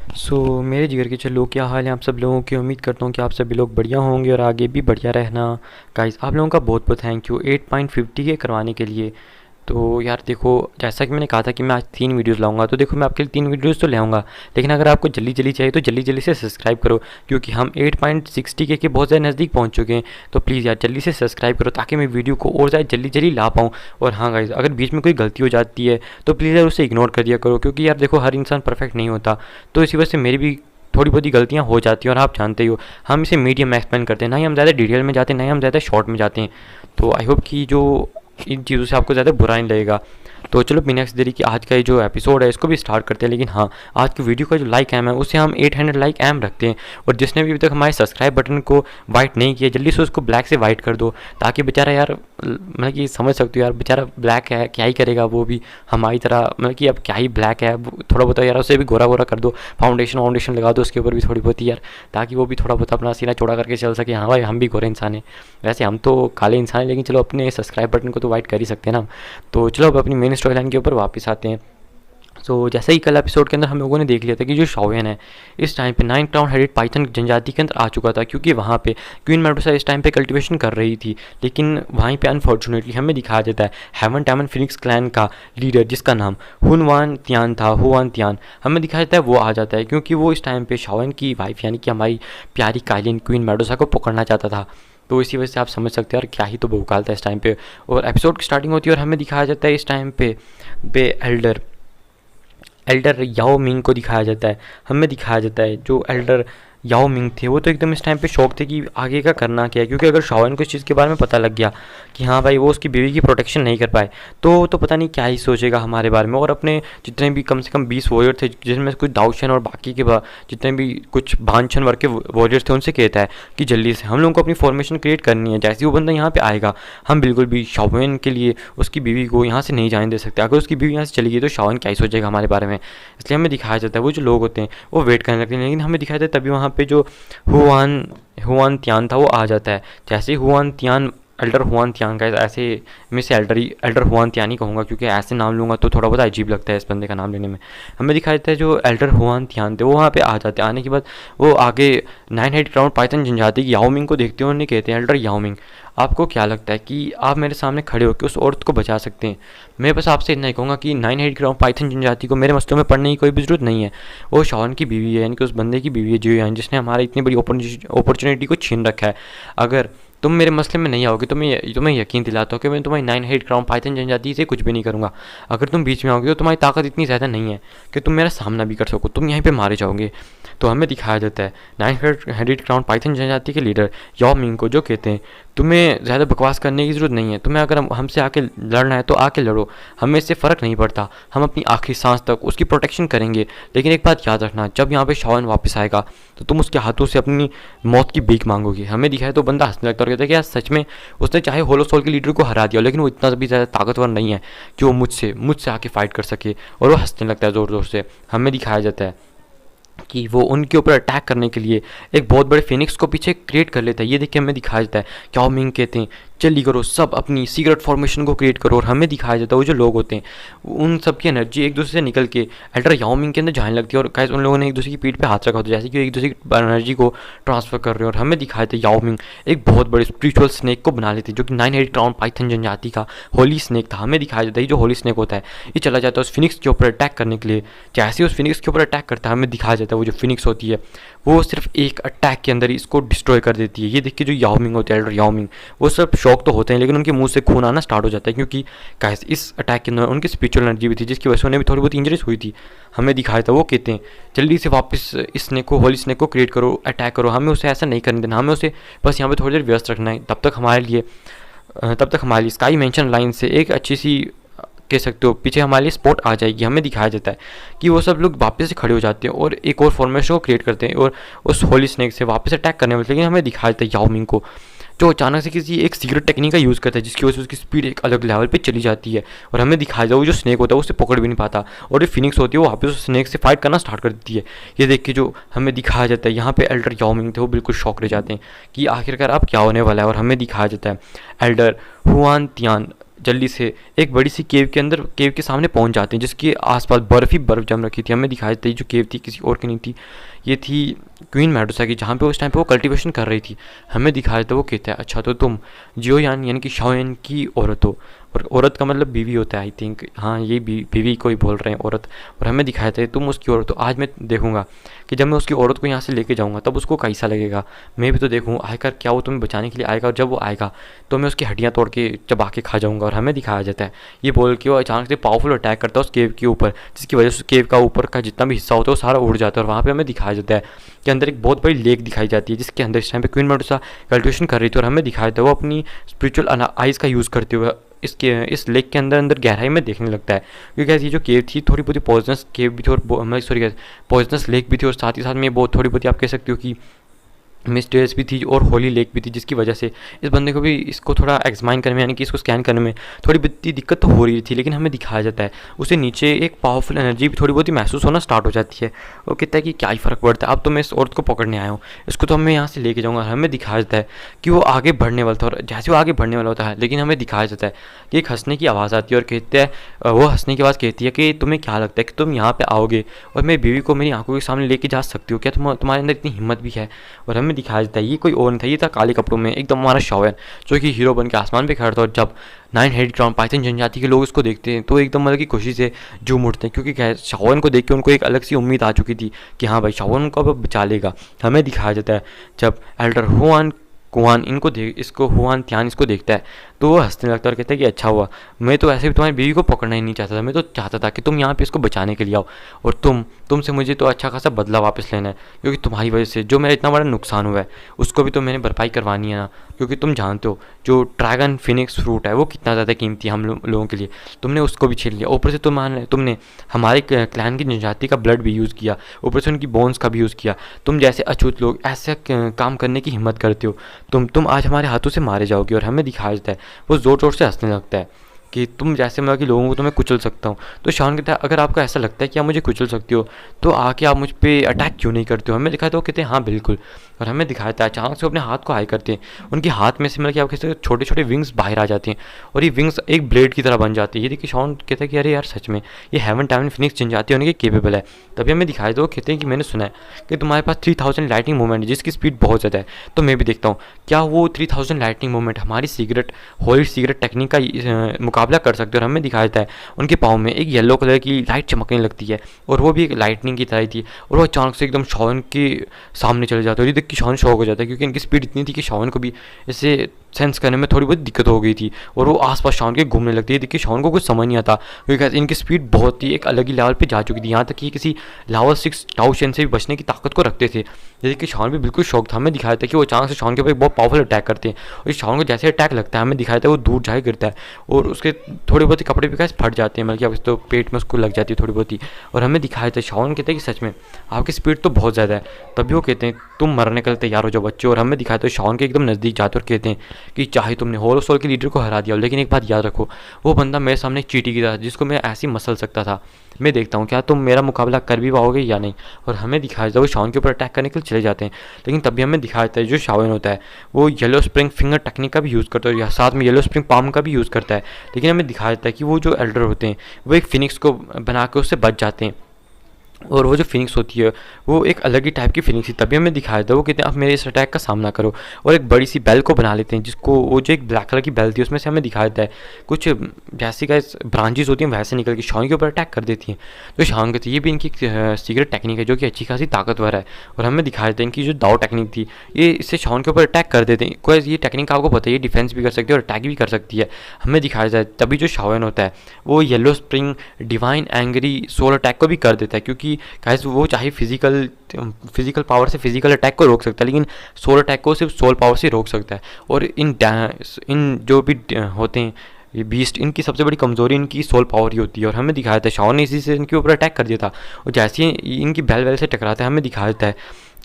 मेरे जिगर के चलो, क्या हाल है आप सब लोगों की। उम्मीद करता हूँ कि आप सभी लोग बढ़िया होंगे और आगे भी बढ़िया रहना। गाइस, आप लोगों का बहुत बहुत थैंक यू 8.50 के करवाने के लिए। तो यार देखो, जैसा कि मैंने कहा था कि मैं आज 3 वीडियोस लाऊंगा, तो देखो मैं आपके लिए 3 वीडियोस तो ले आऊँगा, लेकिन अगर आपको जल्दी जल्दी चाहिए तो जल्दी जल्दी से सब्सक्राइब करो, क्योंकि हम 8.60 के बहुत ज़्यादा नज़दीक पहुँच चुके हैं। तो प्लीज़ यार जल्दी से सब्सक्राइब करो ताकि मैं वीडियो को और ज़्यादा जल्दी जल्दी ला पाऊँ। और हाँ गाइस, अगर बीच में कोई गलती हो जाती है तो प्लीज़ यार उसे इग्नोर कर दिया करो, क्योंकि यार देखो हर इंसान परफेक्ट नहीं होता। तो इसी वजह से मेरी भी थोड़ी बहुत ही गलतियाँ हो जाती हैं, और आप जानते ही हो हम इसे मीडियम में एक्सप्लेन करते हैं, ना ही हम ज़्यादा डिटेल में जाते हैं, ना ही हम ज़्यादा शॉर्ट में जाते हैं। तो आई होप कि जो इन चीज़ों से आपको ज़्यादा बुरा नहीं लगेगा। तो चलो बिना किसी देरी कि आज का ये जो एपिसोड है इसको भी स्टार्ट करते हैं। लेकिन हाँ, आज की वीडियो का जो लाइक एम है उसे हम 800 लाइक एम रखते हैं। और जिसने भी अभी तक हमारे सब्सक्राइब बटन को वाइट नहीं किया, जल्दी से उसको ब्लैक से वाइट कर दो, ताकि बेचारा यार, मतलब कि समझ सकते हो यार, बेचारा ब्लैक है, क्या ही करेगा वो भी हमारी तरह, मतलब कि अब क्या ही ब्लैक है, थोड़ा बहुत यार उसे भी गोरा गोरा कर दो, फाउंडेशन वाउंडेशन लगा दो उसके ऊपर भी थोड़ी बहुत यार, ताकि वो भी थोड़ा बहुत अपना सीना चौड़ा करके चल सके। हाँ भाई, हम भी गोरे इंसान हैं, वैसे हम तो काले इंसान हैं, लेकिन चलो अपने सब्सक्राइब बटन को तो वाइट कर ही सकते हैं ना। तो चलो अब अपनी मेन स्टोरी लाइन के ऊपर वापस आते हैं। जैसे ही कल एपिसोड के अंदर हम लोगों ने देख लिया था कि जो शाओयन है इस टाइम पे 9 क्राउन हेडेड पाइथन जनजाति के अंदर आ चुका था, क्योंकि वहाँ पे क्वीन मेडुसा इस टाइम पे कल्टीवेशन कर रही थी। लेकिन वहीं पे अनफॉर्चुनेटली हमें दिखाया जाता है हेवन टैमन फिनिक्स क्लैन का लीडर, जिसका नाम हुनवान तियान था, हुआन तियान, हमें दिखाया जाता है वो आ जाता है, क्योंकि वो इस टाइम पे शाओयन की वाइफ यानी कि हमारी प्यारी काइलिन क्वीन मेडुसा को पकड़ना चाहता था। तो इसी वजह से आप समझ सकते हैं यार क्या ही तो भौकाल था इस टाइम पे। और एपिसोड की स्टार्टिंग होती है और हमें दिखाया जाता है इस टाइम पे एल्डर एल्डर याओ मिंग को दिखाया जाता है। हमें दिखाया जाता है जो एल्डर याओ मिंग थे वो तो एकदम इस टाइम पे शौक थे कि आगे का करना क्या है, क्योंकि अगर शाओयन को इस चीज़ के बारे में पता लग गया कि हाँ भाई वो उसकी बीवी की प्रोटेक्शन नहीं कर पाए, तो पता नहीं क्या ही सोचेगा हमारे बारे में। और अपने जितने भी कम से कम 20 वॉरियर थे, जिसमें कुछ दाऊशन और बाकी के जितने भी कुछ बानशन वर्ग के वॉरियर्स थे, उनसे कहता है कि जल्दी से हम लोगों को अपनी फॉर्मेशन क्रिएट करनी है। जैसे ही वो बंदा यहाँ पे आएगा हम बिल्कुल भी शाओयन के लिए उसकी बीवी को यहाँ से नहीं जाने दे सकते। अगर उसकी बीवी यहाँ से चली गई तो शाओयन क्या ही सोचेगा हमारे बारे में। इसलिए हमें दिखाया जाता है वो जो लोग होते हैं वो वेट करने लगते हैं। लेकिन हमें दिखाया जाता है तभी वहाँ पे जो हुआन हुआन तियान था वो आ जाता है। जैसे ही Huan Tian, elder Huan Tian का, ऐसे मैं से एल्डर हुआन तियान ही कहूँगा, क्योंकि ऐसे नाम लूँगा तो थोड़ा बहुत अजीब लगता है इस बंदे का नाम लेने में। हमें दिखाया जाता है जो एल्डर हुआन तियान थे वो वहाँ पे आ जाते हैं। आने के बाद वो आगे 9 हेड क्राउन पाइथन जनजाति की याओ मिंग को देखते हैं और उन्हें कहते हैं, एल्डर याओ मिंग, आपको क्या लगता है कि आप मेरे सामने खड़े होकर उस औरत को बचा सकते हैं? मैं बस आपसे इतना ही कहूँगा कि 9 हेड क्राउन पाइथन जनजाति को मेरे मसलों में पड़ने की कोई भी ज़रूरत नहीं है। वो शाओन की बीवी है, यानी कि उस बंदे की बीवी है जो यान जिसने हमारी इतनी बड़ी अपॉर्चुनिटी को छीन रखा है। अगर तुम मेरे मसले में नहीं आओगे तो मैं तुम्हें यकीन दिलाता हूँ कि मैं तुम्हारी 9 हेड क्राउन पाइथन जनजाति से कुछ भी नहीं करूँगा। अगर तुम बीच में आओगे तो तुम्हारी ताकत इतनी ज़्यादा नहीं है कि तुम मेरा सामना भी कर सको, तुम यहीं पे मारे जाओगे। तो हमें दिखाया जाता है 9 हेडेड क्राउन पाइथन जनजाति के लीडर याओ मिंग को, जो कहते हैं तुम्हें ज़्यादा बकवास करने की ज़रूरत नहीं है, तुम्हें अगर हमसे आके लड़ना है तो आके लड़ो, हमें इससे फ़र्क नहीं पड़ता, हम अपनी आखिरी सांस तक उसकी प्रोटेक्शन करेंगे। लेकिन एक बात याद रखना, जब यहाँ पे शाओन वापस आएगा तो तुम उसके हाथों से अपनी मौत की भीख मांगोगे। हमें दिखाया तो बंदा हंसने लगता है और कहता है कि यार सच में उसने चाहे होलो सोल के लीडर को हरा दिया, लेकिन वो इतना भी ज़्यादा ताकतवर नहीं है कि वो मुझसे आके फाइट कर सके। और वो हंसने लगता है ज़ोर ज़ोर से। हमें दिखाया जाता है कि वो उनके ऊपर अटैक करने के लिए एक बहुत बड़े फिनिक्स को पीछे क्रिएट कर लेता है। ये देख के हमें दिखाया जाता है याओ मिंग कहते हैं जल्दी करो, सब अपनी सीक्रेट फॉर्मेशन को क्रिएट करो। और हमें दिखाया जाता है वो जो लोग होते हैं उन सब की एनर्जी एक दूसरे से निकल के एल्डर याओ मिंग के अंदर जाने लगती है। और गाइस उन लोगों ने एक दूसरे की पीठ पे हाथ रखा होता है, जैसे कि एक दूसरे की एनर्जी को ट्रांसफर कर रहे हैं। और हमें दिखाया जाता है याओ मिंग एक बहुत बड़े स्पिरिचुअल स्नेक को बना लेते हैं, जो कि 9 हेड क्राउन पाइथन जनजाति का होली स्नेक था। हमें दिखाया जाता है जो होली स्नेक होता है ये चला जाता है उस फिनिक्स के ऊपर अटैक करने के लिए। जैसे उस फिनिक्स के ऊपर अटैक करता है हमें दिखाया जाता है वो जो फिनिक्स होती है वो सिर्फ एक अटैक के अंदर ही इसको डिस्ट्रॉय कर देती है। ये देखिए जो याओ मिंग होते हैं, एल्डर याओ मिंग, वो सब शौक तो होते हैं लेकिन उनके मुंह से खून आना स्टार्ट हो जाता है, क्योंकि गाइस इस अटैक के अंदर उनकी स्पिरिचुअल एनर्जी भी थी, जिसकी वजह से उन्हें भी थोड़ी बहुत इंजरीज हुई थी। हमें दिखाया था वो कहते हैं जल्दी से वापस इस स्नेक को, होली स्नेक को क्रिएट करो, अटैक करो, हमें उसे ऐसा नहीं करने देना, हमें उसे बस यहाँ पे थोड़ी देर व्यस्त रखना है। तब तक हमारे लिए स्काई मेंशन लाइन से एक अच्छी सी कह सकते हो पीछे हमारे लिए स्पॉट आ जाएगी। हमें दिखाया जाता है कि वो सब लोग वापस से खड़े हो जाते हैं और एक और फॉर्मेशन को क्रिएट करते हैं और उस होली स्नेक से वापस अटैक करने वाले। लेकिन हमें दिखाया जाता है याओ मिंग को जो अचानक से किसी एक सीक्रेट टेक्निक का यूज़ करता है, जिसकी वजह से उसकी स्पीड एक अलग लेवल पे चली जाती है। और हमें दिखाया जाता है वो जो स्नेक होता है उसे पकड़ भी नहीं पाता और जो फिनिक्स होती है वो वापस उस स्नेक से फाइट करना स्टार्ट कर देती है। ये देख के जो हमें दिखाया जाता है यहाँ पे एल्डर याओ मिंग थे वो बिल्कुल शॉक रह जाते हैं कि आखिरकार अब क्या होने वाला है। और हमें दिखाया जाता है एल्डर हुआन तियान जल्दी से एक बड़ी सी केव के अंदर, केव के सामने पहुंच जाते हैं जिसके आसपास बर्फ़ ही बर्फ़ जम रखी थी। हमें दिखाई देती जो केव थी किसी और की नहीं थी, ये थी क्वीन मेडुसा की, जहाँ पे उस टाइम पे वो कल्टीवेशन कर रही थी। हमें दिखाया था वो कहता है अच्छा तो तुम जियोयान यानी कि शाओयान की औरत हो, और औरत का मतलब बीवी होता है आई थिंक, हाँ ये बीवी को ही बोल रहे हैं औरत। और हमें दिखाया था तुम उसकी औरत हो। आज मैं देखूंगा कि जब मैं उसकी औरत को यहाँ से लेके जाऊँगा तब उसको कैसा लगेगा। मैं भी तो देखूँ आखिर क्या वो तुम्हें बचाने के लिए आएगा, और जब वो आएगा तो मैं उसकी हड्डियाँ तोड़ के चबा के खा जाऊँगा। और हमें दिखाया जाता है ये बोल के वो अचानक से पावरफुल अटैक करता है उस केव के ऊपर, जिसकी वजह से केव का ऊपर का जितना भी हिस्सा होता है वो सारा उड़ जाता है। और वहाँ पे हमें दिखाया जाता है कि अंदर एक बहुत बड़ी लेक दिखाई जाती है, जिसके अंदर इस टाइम पे क्वीन मेडुसा कल्टिवेशन कर रही थी। और हमें दिखाया था वो अपनी स्पिरिचुअल आइज़ का यूज़ करते हुए इस लेक के अंदर अंदर गहराई में देखने लगता है, क्योंकि ये जो केव थी थोड़ी बहुत पॉइजनस केव भी थी, और सॉरी पॉइजनस लेक भी थी, और साथ ही साथ में बहुत थोड़ी बहुत आप कह सकते हो कि मिस्टीरियस भी थी और होली लेक भी थी, जिसकी वजह से इस बंदे को भी इसको थोड़ा एग्जामाइन करने में यानी कि इसको स्कैन करने में थोड़ी बहुत दिक्कत तो हो रही थी। लेकिन हमें दिखाया जाता है उसे नीचे एक पावरफुल एनर्जी भी थोड़ी बहुत ही महसूस होना स्टार्ट हो जाती है। वो कहता है कि क्या ही फ़र्क पड़ता है, अब तो मैं इस औरत को पकड़ने आया हूँ, इसको तो मैं यहाँ से लेके जाऊँगा। हमें दिखाया जाता है कि वो आगे बढ़ने वाला था, और जैसे वो आगे बढ़ने वाला होता है लेकिन हमें दिखाया जाता है कि एक हंसने की आवाज़ आती है, और कहते हैं वो हंसने की आवाज़ कहती है कि तुम्हें क्या लगता है कि तुम यहाँ पर आओगे और मेरी बीवी को मेरी आंखों के सामने लेके जा सकती हो, क्या तुम्हारे अंदर इतनी हिम्मत भी है। और हमें दिखाया जाता है ये कोई और नहीं था, ये था काले कपड़ों में एकदम हमारा शाओयान, जो कि हीरो बन के आसमान पे खड़ा था। और जब 9 हेड क्राउन पाइथन जनजाति के लोग इसको देखते हैं तो एकदम मतलब की खुशी से झूम उठते हैं, क्योंकि शाओयान को देख के उनको एक अलग सी उम्मीद आ चुकी थी कि हाँ भाई शाओयान उनको अब बचा लेगा। हमें दिखाया जाता है जब एल्डर हुआन कुआन इसको हुआन त्यान इसको देखता है तो वो हंसने लगता है और कहता है कि अच्छा हुआ, मैं तो ऐसे भी तुम्हारी बीवी को पकड़ना ही नहीं चाहता था, मैं तो चाहता था कि तुम यहाँ पे इसको बचाने के लिए आओ, और तुमसे मुझे तो अच्छा खासा बदला वापस लेना है, क्योंकि तुम्हारी वजह से जो मेरा इतना बड़ा नुकसान हुआ है उसको भी तो मैंने भरपाई करवानी है ना। क्योंकि तुम जानते हो जो ड्रैगन फिनिक्स फ्रूट है वो कितना ज़्यादा कीमती है हम लोगों के लिए, तुमने उसको भी छीन लिया, ऊपर से तुमने हमारे क्लैन की जनजाति का ब्लड भी यूज़ किया, ऊपर से उनकी बोन्स का भी यूज़ किया। तुम जैसे अछूत लोग ऐसे काम करने की हिम्मत करते हो, तुम आज हमारे हाथों से मारे जाओगे। और हमें दिखाया जाता है वो ज़ोर ज़ोर से हंसने लगता है कि तुम जैसे मतलब कि लोगों को तो मैं कुचल सकता हूँ। तो शान कहता है अगर आपको ऐसा लगता है कि आप मुझे कुचल सकती हो तो आके आप मुझ पे अटैक क्यों नहीं करते हो। हमें दिखाया था वो कहते हैं हाँ बिल्कुल। और हमें दिखाया था अचानक से अपने हाथ को हाई करते हैं, उनके हाथ में से मतलब कि आप कहते छोटे छोटे विंग्स बाहर आ जाते हैं, और ये विंग्स एक ब्लेड की तरह बन जाती है। ये देखिए शॉन कहता है कि अरे यार सच में ये हेवन टाइम फिनिक्स जनजाति होने के केपेबल है। तभी हमें दिखाया था वो कहते हैं कि मैंने सुना है कि तुम्हारे पास 3000 लाइटिंग मूवमेंट है जिसकी स्पीड बहुत ज़्यादा है, तो मैं भी देखता हूँ क्या वो 3000 लाइटिंग मूवमेंट हमारी होली सीक्रेट टेक्निक का मुकाबला कर सकते हो। और हमें दिखाया जाता है उनके पाँव में एक येलो कलर की लाइट चमकने लगती है, और वो भी एक लाइटनिंग की तरह थी, और वो अचानक से एकदम शॉन के सामने चले जाते हैं। और ये देख के शॉन शॉक हो जाता है, क्योंकि इनकी स्पीड इतनी थी कि शॉन को भी इसे सेंस करने में थोड़ी बहुत दिक्कत हो गई थी, और वो आसपास शॉन के घूमने लगती है। देखिए शॉन को कुछ समझ नहीं आता, क्योंकि इनकी स्पीड बहुत ही एक अलग ही लेवल पे जा चुकी थी, यहाँ तक कि किसी लावर 6 टाउ शेन से भी बचने की ताकत को रखते थे। जैसे कि शॉन भी बिल्कुल शौक था। हमें दिखाया था कि वो अचानक से शॉन के ऊपर एक बहुत पावरफुल अटैक करते हैं, और शॉन को जैसे अटैक लगता है हमें दिखाया था वो दूर जाए गिरता है, और उसके थोड़े बहुत ही कपड़े भी कैसे फट जाते हैं, मतलब कि अब तो पेट में उसको लग जाती है थोड़ी बहुत ही। और हमें दिखाया था शॉन कहते हैं कि सच में आपकी स्पीड तो बहुत ज़्यादा है। तभी वो कहते हैं तुम मरने के लिए तैयार हो जाओ बच्चे। और हमें दिखाया था शॉन के एकदम नज़दीक जाते और कहते हैं कि चाहे तुमने होलो सोल के लीडर को हरा दिया हो, लेकिन एक बात याद रखो वो बंदा मेरे सामने एक चींटी की तरह जिसको मैं ऐसे ही मसल सकता था। मैं देखता हूँ क्या तुम मेरा मुकाबला कर भी पाओगे या नहीं। और हमें दिखाया था वो शॉन के ऊपर अटैक करने के लिए चले जाते हैं, लेकिन तभी हमें दिखाया जाता है जो शाओयान होता है वो येलो स्प्रिंग फिंगर टेक्निक का भी यूज़ करता है, या साथ में येलो स्प्रिंग पाम का भी यूज़ करता है। लेकिन हमें दिखाया जाता है कि वो जो एल्डर होते हैं वो एक फिनिक्स को बना के उससे बच जाते हैं, और वो जो फिनिक्स होती है वो एक अलग ही टाइप की फिनिक्स थी। तभी हमें दिखाया था वो कहते हैं अब मेरे इस अटैक का सामना करो, और एक बड़ी सी बेल को बना लेते हैं, जिसको वो जो एक ब्लैक कलर की बेल थी उसमें से हमें दिखाया था कुछ जैसी का ब्रांचेस होती हैं वैसे निकल के शॉन के ऊपर अटैक कर देती हैं। तो शॉन कहती है ये भी इनकी सीक्रेट टेक्निक है जो कि अच्छी खासी ताकतवर है। और हमें दिखाया था इनकी जो दाव टेक्निक थी ये इससे शॉन के ऊपर अटैक कर देते हैं। कोई ये टेक्निक आपको पता है ये डिफेंस भी कर सकती है और अटैक भी कर सकती है। हमें दिखाया जाए तभी जो शाओयान होता है वो yellow spring divine angry soul attack को भी कर देता है, क्योंकि गाइस वो चाहे फिजिकल पावर से फिजिकल अटैक को रोक सकता है, लेकिन सोल अटैक को सिर्फ सोल पावर से रोक सकता है। और इन जो भी होते हैं ये बीस्ट इनकी सबसे बड़ी कमज़ोरी इनकी सोल पावर ही होती है। और हमें दिखाया था शाओन ने इसी से इनके ऊपर अटैक कर दिया था, और जैसे ही इनकी बैल से टकराता है हमें दिखाया जाता है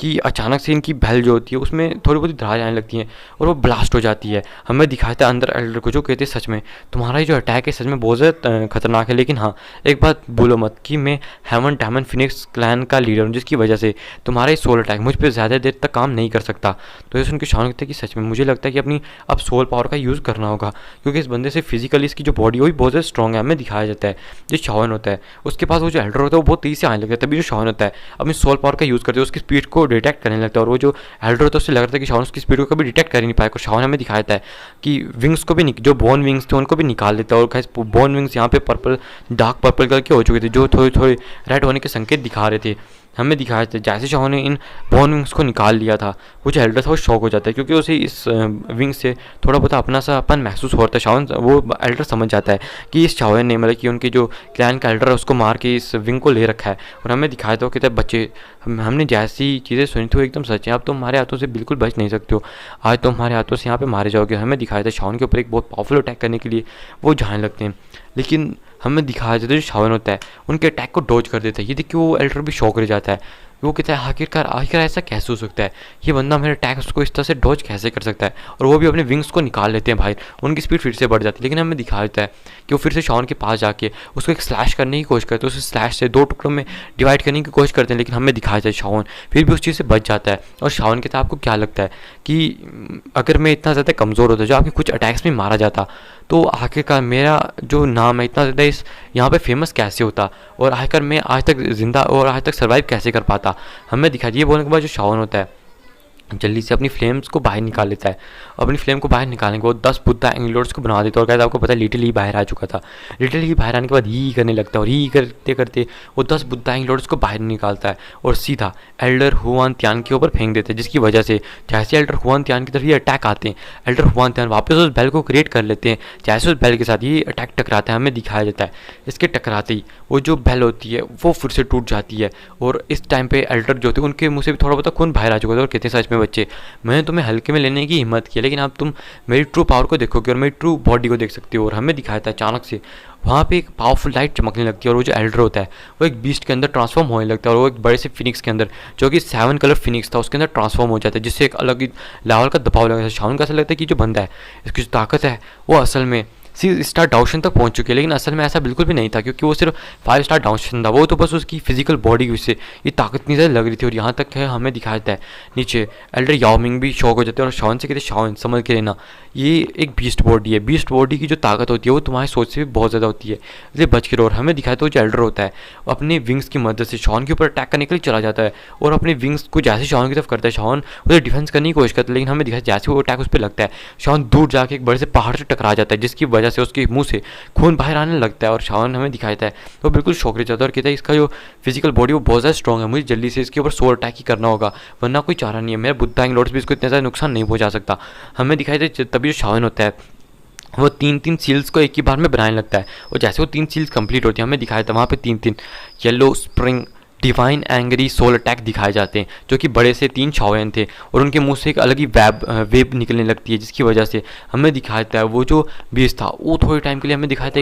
कि अचानक से इनकी बेल जो होती है उसमें थोड़ी बहुत दरार आने लगती हैं और वो ब्लास्ट हो जाती है। हमें दिखाया था अंदर एल्डर को, जो कहते हैं सच में तुम्हारा ये जो अटैक है सच में बहुत ज़्यादा खतरनाक है, लेकिन हाँ एक बात भूलो मत कि मैं हेवन डायमन फिनिक्स क्लैन का लीडर हूँ, जिसकी वजह से तुम्हारा ये सोल अटैक मुझ पर ज़्यादा देर तक काम नहीं कर सकता। तो ये सुन के शान कहते हैं कि सच में मुझे लगता है कि अपनी अब सोल पावर का यूज़ करना होगा, क्योंकि इस बंदे से फिजिकली इसकी जो बॉडी है वो भी बहुत ज़्यादा स्ट्रॉग है। हमें दिखाया जाता है जो शावन होता है उसके पास वो जो एल्डर होता है वो बहुत तेज़ी से आने लगता है, तभी जो शावन होता है अपनी सोल पावर का यूज़ करते हैं, उसकी स्पीड को डिटेक्ट करने लगता है। और वो जो एल्डर होता है उससे लगता है कि शावन उसकी स्पीड को कभी डिटेक्ट कर ही नहीं पाएगा। शावन हमें दिखाया जाता है कि विंग्स को भी जो बोन विंग्स थे उनको भी निकाल देता है, और गाइस बोन विंग्स यहाँ पे पर्पल डार्क पर्पल कलर के हो चुके थे, जो थोड़े थोड़े रेड होने के संकेत दिखा रहे थे। हमें दिखाया था जैसे शाह ने इन बॉन विंग्स को निकाल लिया था, वो जो एल्डर था वो शॉक हो जाता है, क्योंकि उसे इस विंग्स से थोड़ा बहुत अपना सा अपन महसूस होता है। शावन वो एल्डर समझ जाता है कि इस शावन ने मतलब कि उनके जो क्लैन का एल्डर है उसको मार के इस विंग को ले रखा है। और हमें दिखाया था कि बच्चे हमने जैसी चीज़ें सुनी थी वो एकदम सच है, अब तुम हमारे हाथों से बिल्कुल बच नहीं सकते हो, आज तुम हमारे हाथों से यहाँ पे मारे जाओगे। हमें दिखाया था शावन के ऊपर एक बहुत पावरफुल अटैक करने के लिए वो जाने लगते हैं, लेकिन हमें दिखाया जाता है जो शावन होता है उनके अटैक को डॉज कर देता है। ये देखिए वो एल्डर भी शॉक रह जाता है, वो कहता है आखिरकार ऐसा कैसे हो सकता है, ये बंदा मेरे अटैक्स को इस तरह से डॉज कैसे कर सकता है। और वो भी अपने विंग्स को निकाल लेते हैं बाहर, उनकी स्पीड फिर से बढ़ जाती है। लेकिन हमें दिखाया जाता है कि वो फिर से शावन के पास जाके उसको एक स्लैश करने की कोशिश करते हैं, उस स्लैश से 2 टुकड़ों में डिवाइड करने की कोशिश करते हैं, लेकिन हमें दिखाया जाए शावन फिर भी उस चीज़ से बच जाता है। और शावन कहता है आपको क्या लगता है कि अगर मैं इतना ज़्यादा कमज़ोर होता जो आपके कुछ अटैक्स में मारा जाता, तो आखिरकार मेरा जो नाम है इतना ज़्यादा इस यहाँ पे फेमस कैसे होता, और आखिरकार मैं आज तक ज़िंदा और आज तक सर्वाइव कैसे कर पाता। हमें दिखा ये बोलने के बाद जो शावन होता है जल्दी से अपनी फ्लेम्स को बाहर निकाल लेता है। अपनी फ्लेम को बाहर निकालने के बाद 10 बुद्धा एंगलोड्स को बना देता है, और कहता है आपको पता है लिटिल ही बाहर आ चुका था। लिटिल ही बाहर आने के बाद ही करने लगता है, और ही करते करते वो 10 बुद्धा एंगलोड्स को बाहर निकालता है और सीधा एल्डर हुआन त्यान के ऊपर फेंक देते हैं, जिसकी वजह से जैसे एल्डर हुआन त्यान की तरफ ये अटैक आते हैं, एल्डर हुआन त्यान वापस उस बेल को क्रिएट कर लेते हैं। जैसे उस बेल के साथ ये अटैक टकराता है, हमें दिखाया जाता है इसके टकराते ही वो जो बेल होती है वो फिर से टूट जाती है। और इस टाइम पे एल्डर जो थे उनके मुँह से भी थोड़ा बहुत खून बाहर आ चुका था, और कहते हैं सच में बच्चे मैंने तुम्हें हल्के में लेने की हिम्मत की, लेकिन अब तुम मेरी ट्रू पावर को देखोगे और मेरी ट्रू बॉडी को देख सकते हो। और हमें दिखाया था अचानक से वहाँ पे एक पावरफुल लाइट चमकने लगती है, और वो जो एल्डर होता है वो एक बीस्ट के अंदर ट्रांसफॉर्म होने लगता है, और वो एक बड़े से फिनिक्स के अंदर जो कि 7 कलर फिनिक्स था उसके अंदर ट्रांसफॉर्म हो जाता है, जिससे एक अलग ही लेवल का दबाव लगता है। शावन का ऐसा लगता है कि जो बंदा है इसकी जो ताकत है वो असल में 6 स्टार डाउशन तक पहुंच चुकी है, लेकिन असल में ऐसा बिल्कुल भी नहीं था, क्योंकि वो सिर्फ 5 स्टार डाउशन था। वो तो बस उसकी फिजिकल बॉडी की से ये ताकत नहीं ज़्यादा लग रही थी। और यहाँ तक है हमें दिखाया जाता है नीचे एल्डर याओमिंग भी शॉक हो जाते हैं, और शावन से कहते हैं शावन समझ के लेना ये एक बीस्ट बॉडी है, बीस्ट बॉडी की जो ताकत होती है वो तुम्हारी सोच से भी बहुत ज़्यादा होती है, इसलिए बच के रहो। और हमें दिखाया तो जो एल्डर होता है अपने विंग्स की मदद से शावन के ऊपर अटैक करने के लिए चला जाता है, और अपने विंग्स को जैसे शावन की तरफ करता है शावन उसे डिफेंस करने की कोशिश करता है, लेकिन हमें दिखाया जैसे वो अटैक उस पर लगता है शावन दूर जाके एक बड़े से पहाड़ से टकरा जाता है, जिसकी वजह से उसके मुँह से खून बाहर आने लगता है। और शावन हमें दिखाता है तो बिल्कुल शौक रह जाता है और कहता है इसका जो फिजिकल बॉडी वो बहुत ज़्यादा स्ट्रॉग है, मुझे जल्दी से इसके ऊपर सोल अटैक ही करना होगा, वरना कोई चारा नहीं है, मेरा बुद्धा एंगलोड्स भी इसको इतना ज़्यादा नुकसान नहीं पहुंचा सकता। हमें दिखाई दे तभी जो शावन होता है वो 3-3 सील्स को एक ही बार में बनाने लगता है, और जैसे वो 3 सील्स कंप्लीट होती है हमें दिखाया था वहाँ पे 3-3 yellow spring divine angry soul attack दिखाए जाते हैं, जो कि बड़े से 3 शावन थे, और उनके मुंह से एक अलग ही वेब निकलने लगती है, जिसकी वजह से हमें दिखाया था वो जो बीज था वो थोड़े टाइम के लिए हमें दिखाया था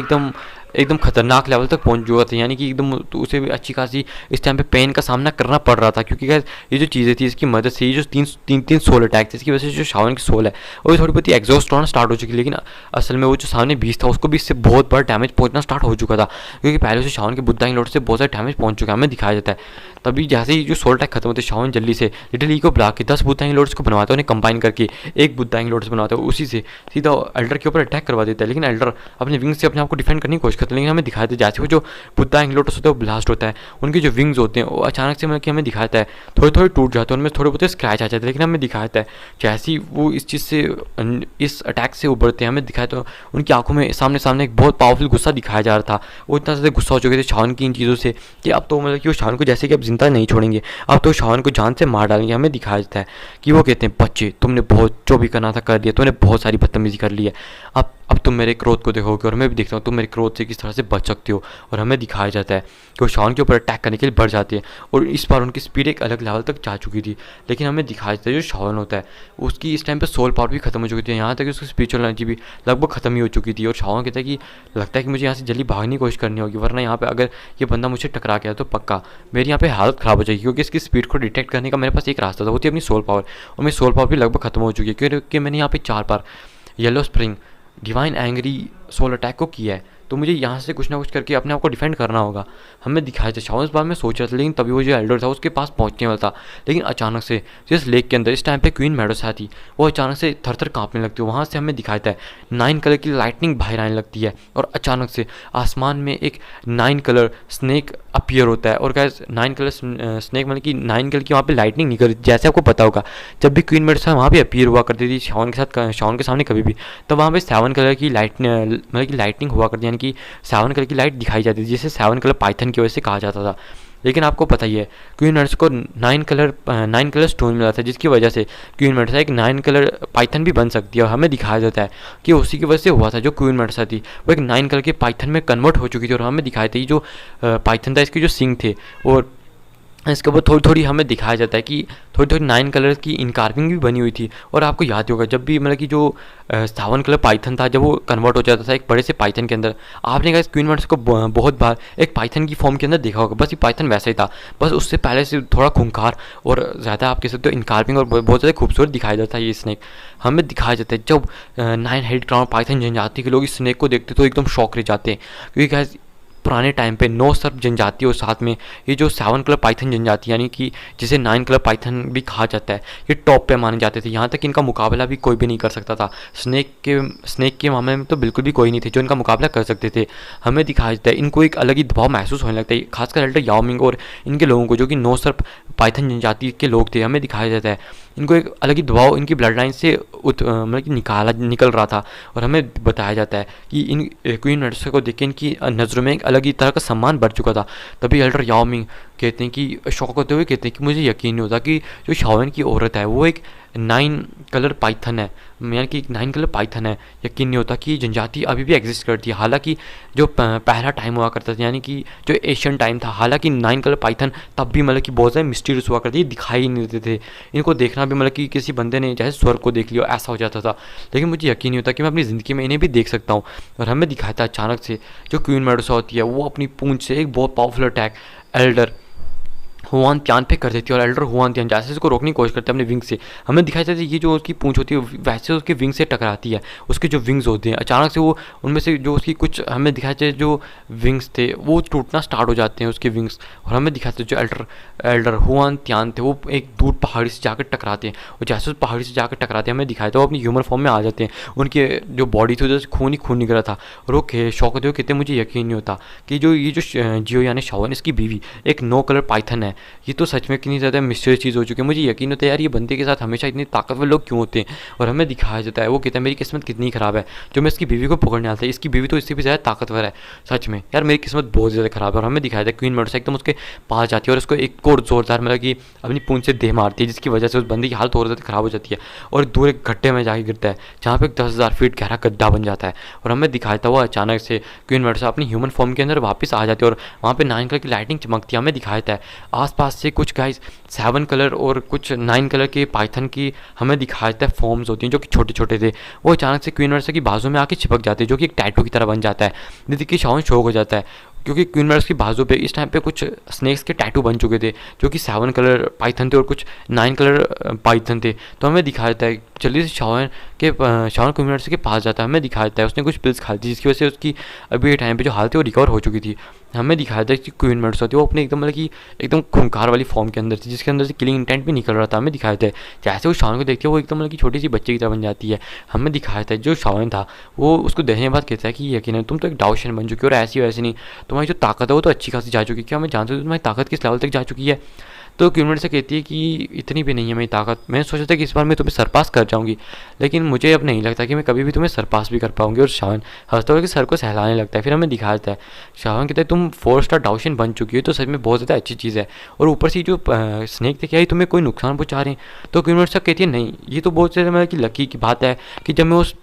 एकदम खतरनाक लेवल तक पहुंच चुका था, यानी कि एकदम तो उसे भी अच्छी खासी इस टाइम पे पेन का सामना करना पड़ रहा था, क्योंकि गाइस ये जो चीज़ें थी इसकी मदद से ये जो तीन सोल अटैक थे इसकी वजह से जो शावन की सोल है वो थोड़ी बहुत एग्जॉस्ट होना स्टार्ट हो चुकी, लेकिन असल में वो जो सामने बीज था उसको भी इससे बहुत बड़ा डैमेज पहुंचना स्टार्ट हो चुका था, क्योंकि पहले से शावन के बुद्धा इंग्लॉड से बहुत सारा डैमेज पहुंच चुका है। हमें दिखाया जाता है तभी जैसे ही जो सोल अटैक खत्म होते शावन जल्दी से लिटिल ई को बुला के 10 बुद्धा इंग्लॉड्स को बनवाता है, उन्हें कंबाइन करके एक बुद्धा इंग्लॉड्स बनाता है, उसी से सीधा एल्डर के ऊपर अटैक करवा देता है, लेकिन एल्डर अपने विंग्स से अपने आप को डिफेंड करने की कोशिश करते हैं। लेकिन हमें दिखाया था जैसे वो जो बुद्धा एंग्लोटस होता है वो ब्लास्ट होता है, उनके जो विंग्स होते हैं वो अचानक से मतलब कि हमें दिखाता है थोड़े टूट जाते हैं, उनमें थोड़े बहुत स्क्रैच आ जाते हैं, लेकिन हमें दिखाता है जैसे ही वो इस चीज़ से इस अटैक से उभरते हैं हमें दिखाया तो उनकी आंखों में सामने एक बहुत पावरफुल गुस्सा दिखाया जा रहा था। वो इतना ज़्यादा गुस्सा हो चुके थे शावन की इन चीज़ों से कि अब तो मतलब कि वो शावन को जैसे कि अब जिंदा नहीं छोड़ेंगे, अब तो शावन को जान से मार डालेंगे। हमें दिखाया जाता है कि वो कहते हैं बच्चे तुमने बहुत जो भी करना था कर दिया, तुमने बहुत सारी बदतमीजी कर ली है, अब तुम मेरे क्रोध को देखोगे और मैं भी देखता हूँ तुम मेरे क्रोध से किस तरह से बच सकते हो। और हमें दिखाया जाता है कि वो शॉन के ऊपर अटैक करने के लिए बढ़ जाते हैं और इस बार उनकी स्पीड एक अलग लेवल तक जा चुकी थी। लेकिन हमें दिखाया जाता है जो शॉन होता है उसकी इस टाइम पे सोल पावर भी खत्म हो चुकी थी, यहाँ तक कि उसकी स्पिरिचुअल एनर्जी भी लगभग खत्म ही हो चुकी थी। और शॉन कहता है कि लगता है कि मुझे यहाँ से जल्दी भागने की कोशिश करनी होगी, वरना यहाँ पे अगर ये बंदा मुझे टकरा गया तो पक्का मेरी यहाँ पे हालत ख़राब हो जाएगी, क्योंकि इसकी स्पीड को डिटेक्ट करने का मेरे पास एक रास्ता था, वो थी अपनी सोल पावर। और मेरी सोल पावर भी लगभग खत्म हो चुकी है क्योंकि मैंने यहाँ पे 4 बार yellow spring divine angry soul attack को किया है। तो मुझे यहाँ से कुछ ना कुछ करके अपने आप को डिफेंड करना होगा। हमें दिखाया था शाओन इस बार में सोच रहा था, लेकिन तभी वो जो एल्डर था उसके पास पहुँचने वाला था। लेकिन अचानक से जिस लेक के अंदर इस टाइम पे क्वीन मेडुसा थी वो अचानक से थर थर काँपने लगती है। वहाँ से हमें दिखाया था 9 कलर की लाइटनिंग बाहर आने लगती है और अचानक से आसमान में एक 9 कलर स्नेक अपीयर होता है। और गाइस 9 कलर स्नेक मतलब कि 9 कलर की वहाँ पे लाइटनिंग निकल रही थी। जैसे आपको पता होगा जब भी क्वीन मेडुसा वहाँ पे अपीयर हुआ करती थी शाओन के साथ, शाओन के सामने कभी भी, तो वहाँ पे 7 कलर की मतलब कि लाइटनिंग हुआ करती, यानी कि 7 कलर की लाइट दिखाई जाती थी, जिसे 7 कलर पाइथन की वजह से कहा जाता था। लेकिन आपको पता ही है क्वीन मेडुसा को 9 कलर स्टोन मिला था, जिसकी वजह से क्वीन मेडुसा एक 9 कलर पाइथन भी बन सकती है। और हमें दिखाया जाता है कि उसी की वजह से हुआ था, जो क्वीन मेडुसा थी वो एक 9 कलर के पाइथन में कन्वर्ट हो चुकी थी। और हमें दिखाया था कि जो पाइथन था इसके जो सिंग थे और इसके ऊपर थोड़ी थोड़ी हमें दिखाया जाता है कि थोड़ी थोड़ी 9 कलर की इनकार्विंग भी बनी हुई थी। और आपको याद होगा जब भी मतलब कि जो 7 कलर पाइथन था जब वो कन्वर्ट हो जाता था एक बड़े से पाइथन के अंदर, आपने कहा क्वीन मेडुसा को बहुत बार एक पाइथन की फॉर्म के अंदर देखा होगा। बस ये पाइथन वैसा ही था, बस उससे पहले से थोड़ा खूंखार और ज़्यादा आप कह सकते हो इनकार्विंग और बहुत ज़्यादा खूबसूरत दिखाया जाता है ये स्नेक। हमें दिखाया जाता है जब 9 हेड क्राउन पाइथन जनजाति के लोग इस स्नेक को देखते तो एकदम शौक रह जाते हैं, क्योंकि guys, पुराने टाइम पे 9 सर्प जनजाति और साथ में ये जो 7 कलर पाइथन जनजाति यानी कि जिसे 9 कलर पाइथन भी कहा जाता है, ये टॉप पे माने जाते थे। यहाँ तक इनका मुकाबला भी कोई भी नहीं कर सकता था। स्नेक के मामले में तो बिल्कुल भी कोई नहीं थे जो इनका मुकाबला कर सकते थे। हमें दिखाया जाता है इनको एक अलग ही दबाव महसूस होने लगता है, खासकर एल्डर याओ मिंग और इनके लोगों को, जो कि 9 सर्प पाइथन जनजाति के लोग थे। हमें दिखाया जाता है इनको एक अलग ही दबाव इनकी ब्लड लाइन से मतलब कि निकल रहा था। और हमें बताया जाता है कि इन क्वीन मेडुसा को देख के इनकी नज़रों में एक अलग ही तरह का सम्मान बढ़ चुका था। तभी एल्डर याओ मिंग कहते हैं कि शौक होते हुए कहते हैं कि मुझे यकीन नहीं होता कि जो शाओन की औरत है वो एक 9 कलर पाइथन है, यानी कि 9 कलर पाइथन है। यकीन नहीं होता कि जनजाति अभी भी एग्जिस्ट करती है। हालांकि जो पहला टाइम हुआ करता था, यानी कि जो एशियन टाइम था, हालांकि 9 कलर पाइथन तब भी मतलब कि बहुत ज़्यादा मिस्टीरियस हुआ करती, दिखाई नहीं देते थे। इनको देखना भी मतलब कि किसी बंदे ने जैसे स्वर्ग को देख लिया ऐसा हो जाता था। लेकिन मुझे यकीन नहीं होता कि मैं अपनी ज़िंदगी में इन्हें भी देख सकता हूँ। और हमें दिखाया था अचानक से जो क्वीन मेडुसा होती है वो अपनी पूंछ से एक बहुत पावरफुल अटैक एल्डर हुआन त्यान पे कर देती है। और एल्डर हुआन त्यान जैसे उसको रोकने की कोशिश करते हैं अपने विंग से। हमें दिखाई जाता है ये जो उसकी पूंछ होती है वैसे उसके विंग से टकराती है। उसके जो विंग्स होते हैं अचानक से वो उनमें से जो उसकी कुछ हमें दिखाई जाए जो विंग्स थे वो टूटना स्टार्ट हो जाते हैं उसके विंग्स। और हमें दिखाते जो एल्डर हुआन त्यान थे वो एक दूर पहाड़ी से जाकर टकराते हैं। और जैसे उस पहाड़ी से जाकर टकराते हैं हमें दिखाई तो वो अपनी ह्यूमन फॉर्म में आ जाते हैं। उनके जो बॉडी थी उधर से खून ही खून निकल रहा था। और वो शौक होते हुए कहते मुझे यकीन नहीं होता कि ये जो जियो यानी शाओन इसकी बीवी एक 9 कलर पाइथन है। ये तो सच में कितनी ज़्यादा मिस्टीरियस चीज़ हो चुकी है। मुझे यकीन होता है यार ये बंदे के साथ हमेशा इतने ताकतवर लोग क्यों होते हैं। और हमें दिखाया जाता है वो कहता है मेरी किस्मत कितनी ख़राब है जो मैं इसकी बीवी को पकड़ने आता है। इसकी बीवी तो इससे भी ज़्यादा ताकतवर है। सच में यार मेरी किस्मत बहुत ज़्यादा ख़राब है। और हमें दिखाया जाता है क्वीन मेडुसा एकदम उसके पास जाती है और उसको एक और ज़ोरदार मतलब कि अपनी पूंछ से देह मारती है, जिसकी वजह से उस बंदे की हालत और ज़्यादा ख़राब हो जाती है और दूर एक गड्ढे में जाके गिरता है जहाँ पे 10,000 फीट गहरा गड्ढा बन जाता है। और हमें दिखाया था वो अचानक से क्वीन मेडुसा अपनी ह्यूमन फॉर्म के अंदर वापस आ जाती है और वहाँ पे 9 कलर की लाइटिंग चमकती है। हमें दिखाया था आसपास से कुछ गाइस 7 कलर और कुछ 9 कलर के पाइथन की हमें दिखाया था फॉर्म्स होती हैं जो कि छोटे छोटे थे। वो अचानक से क्वीन मेडुसा की बाजू में आके चिपक जाते हैं जो कि एक टैटू की तरह बन जाता है, जिससे कि शाओन शौक हो जाता है क्योंकि क्वीन मेडुसा की बाजू पे इस टाइम पे कुछ स्नेक्स के टैटू बन चुके थे जो कि 7 कलर पाइथन थे और कुछ 9 कलर पाइथन थे। तो हमें दिखाया जाता है जल्दी से शाओन क्वीन मेडुसा के पास जाता है। हमें दिखाया जाता है उसने कुछ पिल्स खा ली जिसकी वजह से उसकी अभी ये टाइम पे जो हालत है वो रिकवर हो चुकी थी। हमें दिखाया था कि क्वीन मेडुसा थी वो अपने एकदम मतलब कि एकदम खूंखार वाली फॉर्म के अंदर थी, जिसके अंदर से किलिंग इंटेंट भी निकल रहा था। हमें दिखाया था जैसे वो शाओन को देखती है वो एकदम मतलब कि छोटी सी बच्चे की तरह बन जाती है। हमें दिखाया था जो शाओन था वो उसको देखने के बाद कहता है कि यकीन है तुम तो एक डाउशन बन चुकी हो और ऐसी वैसी नहीं, तुम्हारी जो ताकत है वो तो अच्छी खासी जा चुकी है। क्या मैं जानती हूँ तुम्हारी ताकत किस लेवल तक जा चुकी है। तो क्वीन मेडुसा कहती है कि इतनी भी नहीं है मेरी ताकत, मैंने सोचा था कि इस बार मैं तुम्हें सरपास कर जाऊंगी, लेकिन मुझे अब नहीं लगता कि मैं कभी भी तुम्हें सरपास भी कर पाऊंगी। और शाओन हंसते हुए सर को सहलाने लगता है। फिर हमें दिखाया जाता है शाओन कहता है तुम 4 स्टार डाउशन बन चुकी हो तो सच में बहुत ज़्यादा अच्छी चीज़ है। और ऊपर से जो स्नेक थे क्या तुम्हें कोई नुकसान पहुँचा रहे हैं। तो क्वीन मेडुसा कहती है नहीं, ये तो बहुत ज़्यादा मतलब कि लकी की बात है कि जब मैं उस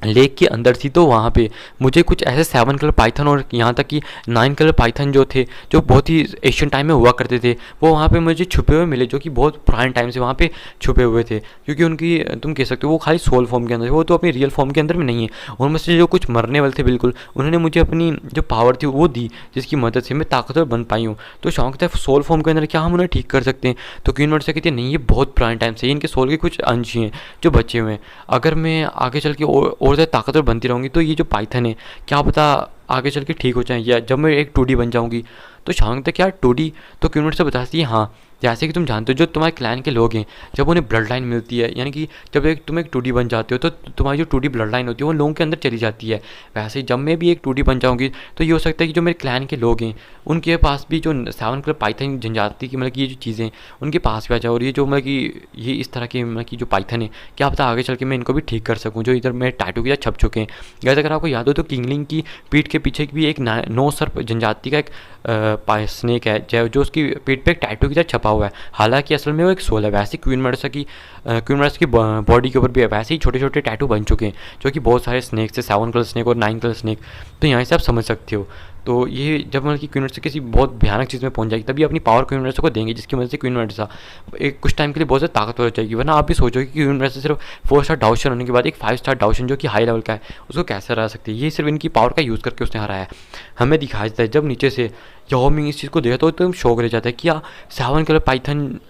लेक के अंदर थी, तो वहाँ पे मुझे कुछ ऐसे 7 कलर पाइथन और यहाँ तक कि 9 कलर पाइथन जो थे, जो बहुत ही एशियन टाइम में हुआ करते थे, वो वहाँ पे मुझे छुपे हुए मिले, जो कि बहुत पुराने टाइम से वहाँ पे छुपे हुए थे। क्योंकि उनकी, तुम कह सकते हो, वो खाली सोल फॉर्म के अंदर थे, वो तो अपनी रियल फॉर्म के अंदर में नहीं है। उनमें से जो कुछ मरने वाले थे बिल्कुल, उन्होंने मुझे अपनी जो पावर थी वो दी, जिसकी मदद से मैं ताकतवर बन पाई हूँ। तो शौक था सोल फॉर्म के अंदर क्या हम उन्हें ठीक कर सकते हैं? तो क्वीन मर्सा कहती है नहीं, ये बहुत पुराने टाइम से इनके सोल के कुछ अंश ही हैं जो बचे हुए हैं। अगर मैं आगे चल के और ज़्यादा ताकतवर बनती रहूँगी तो ये जो पाइथन है, क्या पता आगे चल के ठीक हो जाए, या जब मैं एक 2D बन जाऊँगी। तो शांग तक क्या 2D? तो क्वीन से बताती है हाँ, जैसे कि तुम जानते हो जो तुम्हारे क्लैन के लोग हैं, जब उन्हें ब्लड लाइन मिलती है, यानी कि जब तुम एक 2D बन जाते हो तो तुम्हारी जो 2D ब्लड लाइन होती है वो लोगों के अंदर चली जाती है। वैसे ही जब मैं भी एक 2D बन जाऊँगी तो ये हो सकता है कि जो मेरे क्लैन के लोग हैं उनके पास भी जो 7 कलर पाइथन जनजाति की मतलब कि ये जो चीज़ें उनके पास भी आ जाए, और ये जो मतलब कि ये इस तरह की मतलब कि जो पाइथन है, क्या पता आगे चल के मैं इनको भी ठीक कर सकूँ, जो इधर मेरे टैटू के साथ छप चुके हैं। गैस अगर आपको याद हो तो किंगलिंग की पीठ के पीछे भी एक 9 सर्प जनजाति का एक स्नेक है, जो उसकी पीठ पे एक टैटू की तरह छपा हुआ है, हालांकि असल में वो एक सोल है। वैसे क्वीन मर्सा की बॉडी के ऊपर भी वैसे ही छोटे छोटे टैटू बन चुके हैं, जो कि बहुत सारे स्नेक से 7 कलर स्नेक और 9 कलर स्नेक। तो यहाँ से आप समझ सकते हो। तो ये जब मतलब कि क्वीन मर्सा किसी बहुत भयानक चीज़ में पहुंच जाएगी, तभी अपनी पावर क्वीन मर्सा को देंगे, जिसकी वजह से क्वीन मर्सा एक कुछ टाइम के लिए बहुत ज़्यादा ताकतवर हो जाएगी। वरना आप भी सोचोगे कि क्वीन मर्सा सिर्फ 4 स्टार डाउशन होने के बाद एक 5 स्टार डाउशन जो कि हाई लेवल का है, उसको कैसे हरा सकती है? ये सिर्फ इनकी पावर का यूज़ करके उसने हराया है। हमें दिखाया जाता है जब नीचे से याओ मिंग इस चीज़ को देखा तो एकदम शौक रह जाता है कि क्या 7 कलर पाइथन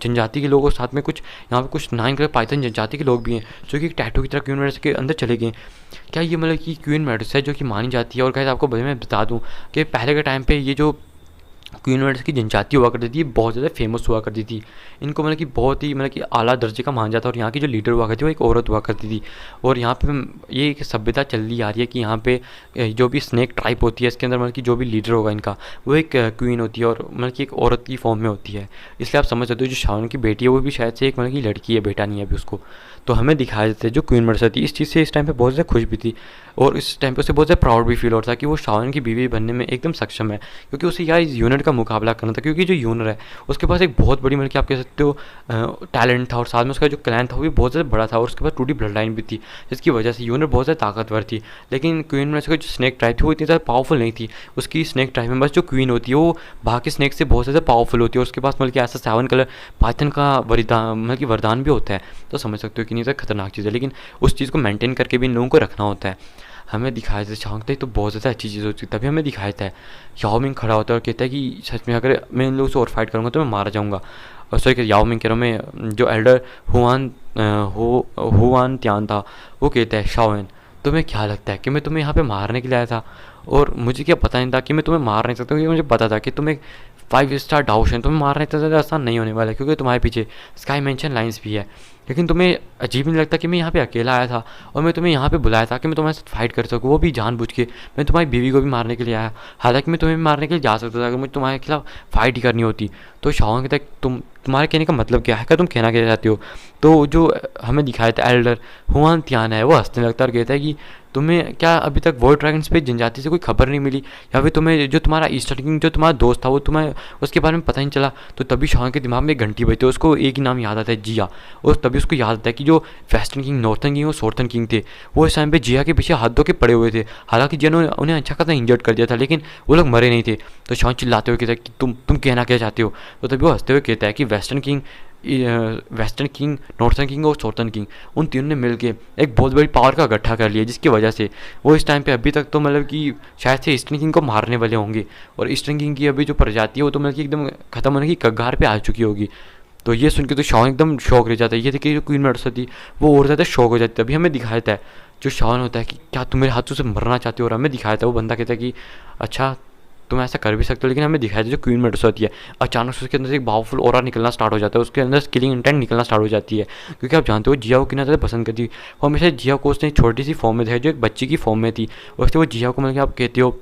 जनजाति के लोगों साथ में कुछ यहाँ पे कुछ 9 कलर पाइथन जनजाति के लोग भी हैं, जो कि एक टैटू की तरह क्वीन मर्सा के अंदर चले गए। क्या ये मतलब कि क्वीन मर्सा है जो कि मानी जाती है? और कैसे आपको मैं बता दूँ कि पहले के टाइम पे ये जो क्वीन मर्सा की जनजाति हुआ करती थी, ये बहुत ज़्यादा फेमस हुआ करती थी। इनको मतलब कि बहुत ही मतलब कि आला दर्जे का माना जाता है। और यहाँ की जो लीडर हुआ करती थी वो एक औरत हुआ करती थी। और यहाँ पे ये एक सभ्यता चली आ रही है कि यहाँ पे जो भी स्नेक ट्राइब होती है, इसके अंदर मतलब कि जो भी लीडर होगा इनका, वो एक क्वीन होती है, और मतलब कि एक औरत की फॉर्म में होती है। इसलिए आप समझ सकते हो जो शाओन की बेटी है वो भी शायद से एक मतलब की लड़की है, बेटा नहीं है अभी उसको। तो हमें दिखाया जाता है जो क्वीन मर्सा थी इस चीज़ से इस टाइम पे बहुत ज़्यादा खुश भी थी, और इस टाइम पे उसे बहुत ज़्यादा प्राउड भी फील हो रहा था कि वो शाओन की बीवी बनने में एकदम सक्षम है, क्योंकि उसे यार इस यूनिट का मुकाबला करना था। क्योंकि जो यूनर है उसके पास एक बहुत बड़ी मतलब कि आप कह सकते हो टैलेंट था, और साथ में उसका जो क्लैन था वो भी बहुत ज़्यादा बड़ा था, और उसके पास 2D ब्लड लाइन भी थी, जिसकी वजह से यूनर बहुत ज़्यादा ताकतवर थी। लेकिन क्वीन मर्सा की जो स्नेक ट्राइब थी वो इतनी ज़्यादा पावरफुल नहीं थी। उसकी स्नेक ट्राइब में बस जो क्वीन होती है वो बाकी स्नेक से बहुत ज़्यादा पावरफुल होती है, और उसके पास मतलब कि ऐसा 7 कलर पाइथन का वरदान मतलब कि वरदान भी होता है। तो समझ सकते हो कि नहीं ज़्यादा खतरनाक चीज़ है, लेकिन उस चीज़ को मेंटेन करके भी इन लोगों को रखना होता है। हमें दिखाया जाता है शांगते तो बहुत ज़्यादा अच्छी चीज़ होती है। तभी हमें दिखाया जाता है याओ मिंग खड़ा होता है और कहता है कि सच में अगर मैं इन लोगों से और फाइट करूँगा तो मैं मारा जाऊँगा। और सॉरी याओ मिंग कह रहा हूँ मैं, जो एल्डर हुआन त्यान था, वो कहता है शाओन तुम्हें क्या लगता है कि मैं तुम्हें यहाँ पे मारने के लिए आया था? और मुझे क्या पता नहीं था कि मैं तुम्हें मार नहीं सकता, क्योंकि मुझे पता था कि तुम एक 5 स्टार डाउशन, तुम्हें मारना इतना ज़्यादा आसान नहीं होने वाला है, क्योंकि तुम्हारे पीछे स्काई मेंशन लाइंस भी है। लेकिन तुम्हें अजीब नहीं लगता कि मैं यहाँ पे अकेला आया था, और मैं तुम्हें यहाँ पे बुलाया था कि मैं तुम्हारे साथ फाइट कर सकूँ, वो भी जानबूझ के। मैं तुम्हारी बीवी को भी मारने के लिए आया, हालांकि मैं तुम्हें भी मारने के लिए जा सकता था अगर मुझे तुम्हारे खिलाफ फाइट ही करनी होती। तो शाओन कहता है तुम्हारे कहने का मतलब क्या है, क्या तुम कहना क्या चाहते हो? तो जो हमें दिखाया था एल्डर हुआन त्यान है, वो हंसने लगता है और कहता है कि तुम्हें क्या अभी तक वर्ल्ड ड्रैगन्स पे जनजाति से कोई खबर नहीं मिली, या फिर तुम्हें जो तुम्हारा ईस्टर्न किंग जो तुम्हारा दोस्त था वो तुम्हें उसके बारे में पता नहीं चला? तो तभी शाओन के दिमाग में एक घंटी बजती है, उसको एक ही नाम याद आता है, जिया। और तभी उसको याद आता है कि जो वेस्टर्न किंग, नॉर्थन किंग और साउथर्न किंग थे, वो इस टाइम पे जिया के पीछे हाथ धो के पड़े हुए थे। हालांकि जिया ने उन्हें अच्छा खासा इंजर्ड कर दिया था, लेकिन वो लोग मरे नहीं थे। तो शाओन चिल्लाते हुए कहता है कि तुम कहना क्या चाहते हो? तो तभी वो हंसते हुए कहता है कि वेस्टर्न किंग, नॉर्थर्न किंग और साउथर्न किंग, उन तीनों ने मिलके एक बहुत बड़ी पावर का इकट्ठा कर लिया, जिसकी वजह से वो इस टाइम पे अभी तक तो मतलब कि शायद से ईस्टर्न किंग को मारने वाले होंगे, और ईस्टर्न किंग की अभी जो प्रजाति है वो तो मतलब कि एकदम खत्म होने की कगार पे आ चुकी होगी। तो ये सुन के तो शाओन एकदम शौक रह जाता है। ये देखिए जो क्वीन मर्सा थी वो और ज़्यादा शौक हो जाती है। अभी हमें दिखाया था जो शाओन होता है कि क्या तुम मेरे हाथों से मरना चाहते हो? और हमें दिखाया था वो बंदा कहता है कि अच्छा तुम ऐसा कर भी सकते हो। लेकिन हमें दिखाया था जो क्वीन मर्सा होती है अचानक से उसके अंदर से एक पावरफुल ऑरा निकलना स्टार्ट हो जाता है, उसके अंदर किलिंग इंटेंट निकलना स्टार्ट हो जाती है। क्योंकि आप जानते हो जिया को कितना ज़्यादा पसंद करती है, वो हमेशा जिया को उसने छोटी सी फॉर्म में देखा जो एक बच्ची की फॉर्म में थी, और उससे वो जिया को मतलब कि आप कहते हो